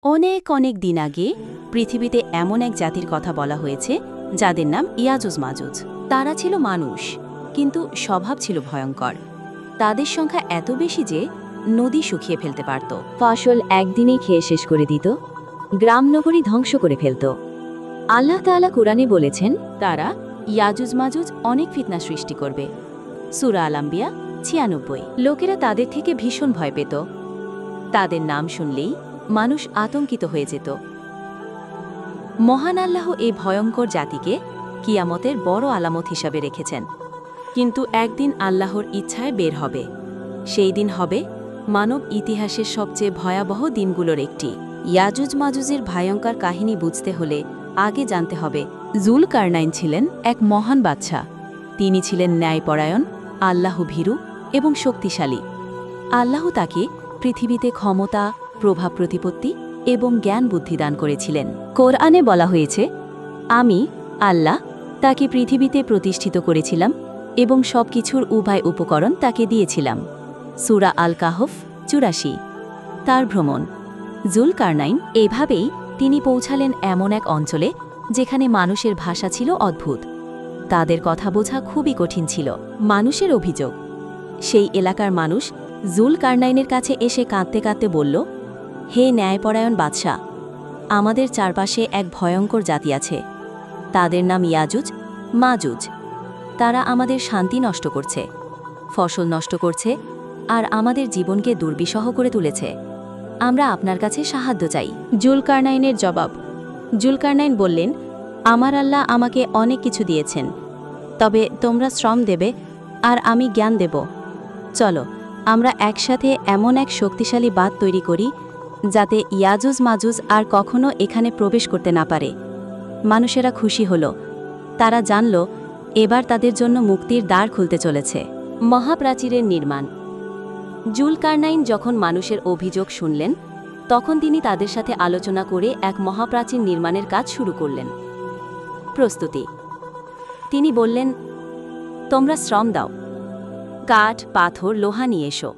অনেক অনেক দিন আগে পৃথিবীতে এমন এক জাতির কথা বলা হয়েছে যাদের নাম ইয়াজুজ মাজুজ। তারা ছিল মানুষ, কিন্তু স্বভাব ছিল ভয়ঙ্কর। তাদের সংখ্যা এত বেশি যে নদী শুকিয়ে ফেলতে পারত, ফসল একদিনেই খেয়ে শেষ করে দিত, গ্রাম নগরী ধ্বংস করে ফেলত। আল্লাহ তাআলা কুরআনে বলেছেন তারা ইয়াজুজ মাজুজ অনেক ফিতনা সৃষ্টি করবে। সূরা আল আম্বিয়া ৯৬। লোকেরা তাদের থেকে ভীষণ ভয় পেত। তাদের নাম শুনলেই মানুষ আতঙ্কিত হয়ে যেত। মহান আল্লাহ এই ভয়ঙ্কর জাতিকে কিয়ামতের বড় আলামত হিসাবে রেখেছেন। কিন্তু একদিন আল্লাহর ইচ্ছায় বের হবে। সেই দিন হবে মানব ইতিহাসের সবচেয়ে ভয়াবহ দিনগুলোর একটি। ইয়াজুজ মাজুজের ভয়ঙ্কর কাহিনী বুঝতে হলে আগে জানতে হবে জুলকারনাইন ছিলেন এক মহান বাদশা। তিনি ছিলেন ন্যায়পরায়ণ, আল্লাহ ভীরু এবং শক্তিশালী। আল্লাহ তাকে পৃথিবীতে ক্ষমতা, প্রভাব প্রতিপত্তি এবং জ্ঞান বুদ্ধি দান করেছিলেন। কোরআনে বলা হয়েছে, আমি আল্লাহ তাকে পৃথিবীতে প্রতিষ্ঠিত করেছিলাম এবং সবকিছুর উভয় উপকরণ তাকে দিয়েছিলাম। সূরা আল কাহফ ৮৪। তার ভ্রমণ। জুলকারনাইন এভাবেই তিনি পৌঁছালেন এমন এক অঞ্চলে যেখানে মানুষের ভাষা ছিল অদ্ভুত। তাদের কথা বোঝা খুবই কঠিন ছিল। মানুষের অভিযোগ, সেই এলাকার মানুষ জুলকারনাইনের কাছে এসে কাঁদতে কাঁদতে বলল, হে ন্যায়পরায়ণ বাদশা, আমাদের চারপাশে এক ভয়ঙ্কর জাতি আছে। তাদের নাম ইয়াজুজ মাজুজ। তারা আমাদের শান্তি নষ্ট করছে, ফসল নষ্ট করছে আর আমাদের জীবনকে দুর্বিষহ করে তুলেছে। আমরা আপনার কাছে সাহায্য চাই। জুলকারনাইনের জবাব। জুলকারনাইন বললেন, আমার আল্লাহ আমাকে অনেক কিছু দিয়েছেন, তবে তোমরা শ্রম দেবে আর আমি জ্ঞান দেব। চলো আমরা একসাথে এমন এক শক্তিশালী বাঁধ তৈরি করি যাতে ইয়াজুজ মাজুজ আর কখনো এখানে প্রবেশ করতে না পারে। মানুষেরা খুশি হল। তারা জানল এবার তাদের জন্য মুক্তির দ্বার খুলতে চলেছে। মহাপ্রাচীরের নির্মাণ। জুলকারনাইন যখন মানুষের অভিযোগ শুনলেন, তখন তিনি তাদের সাথে আলোচনা করে এক মহাপ্রাচীর নির্মাণের কাজ শুরু করলেন। প্রস্তুতি। তিনি বললেন, তোমরা শ্রম দাও, কাঠ, পাথর, লোহা নিয়ে এসো।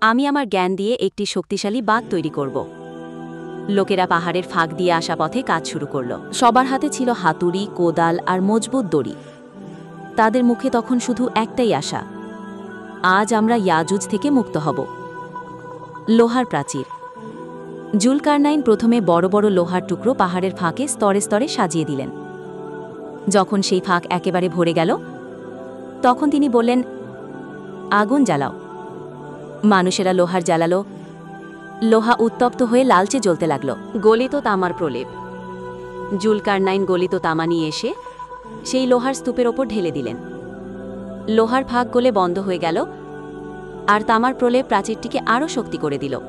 আমি আমার জ্ঞান দিয়ে একটি শক্তিশালী বাঁধ তৈরি করব। লোকেরা পাহাড়ের ফাঁক দিয়ে আসা পথে কাজ শুরু করল। সবার হাতে ছিল হাতুড়ি, কোদাল আর মজবুত দড়ি। তাদের মুখে তখন শুধু একটাই আশা, আজ আমরা ইয়াজুজ থেকে মুক্ত হব। লোহার প্রাচীর। জুলকারনাইন প্রথমে বড় বড় লোহার টুকরো পাহাড়ের ফাঁকে স্তরে স্তরে সাজিয়ে দিলেন। যখন সেই ফাঁক একেবারে ভরে গেল, তখন তিনি বললেন, আগুন জ্বালাও। মানুষেরা লোহার জ্বালালো। লোহা উত্তপ্ত হয়ে লালচে জ্বলতে লাগল। গলিত তামার প্রলেপ। জুলকারনাইন গলিত তামা নিয়ে এসে সেই লোহার স্তূপের ওপর ঢেলে দিলেন। লোহার ফাঁক গলে বন্ধ হয়ে গেল আর তামার প্রলেপ প্রাচীরটিকে আরও শক্তি করে দিল।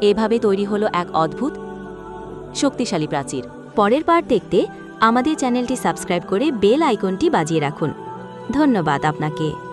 এভাবে তৈরি হলো এক অদ্ভুত শক্তিশালী প্রাচীর। পরের পার্ট দেখতে আমাদের চ্যানেলটি সাবস্ক্রাইব করে বেল আইকনটি বাজিয়ে রাখুন। ধন্যবাদ আপনাকে।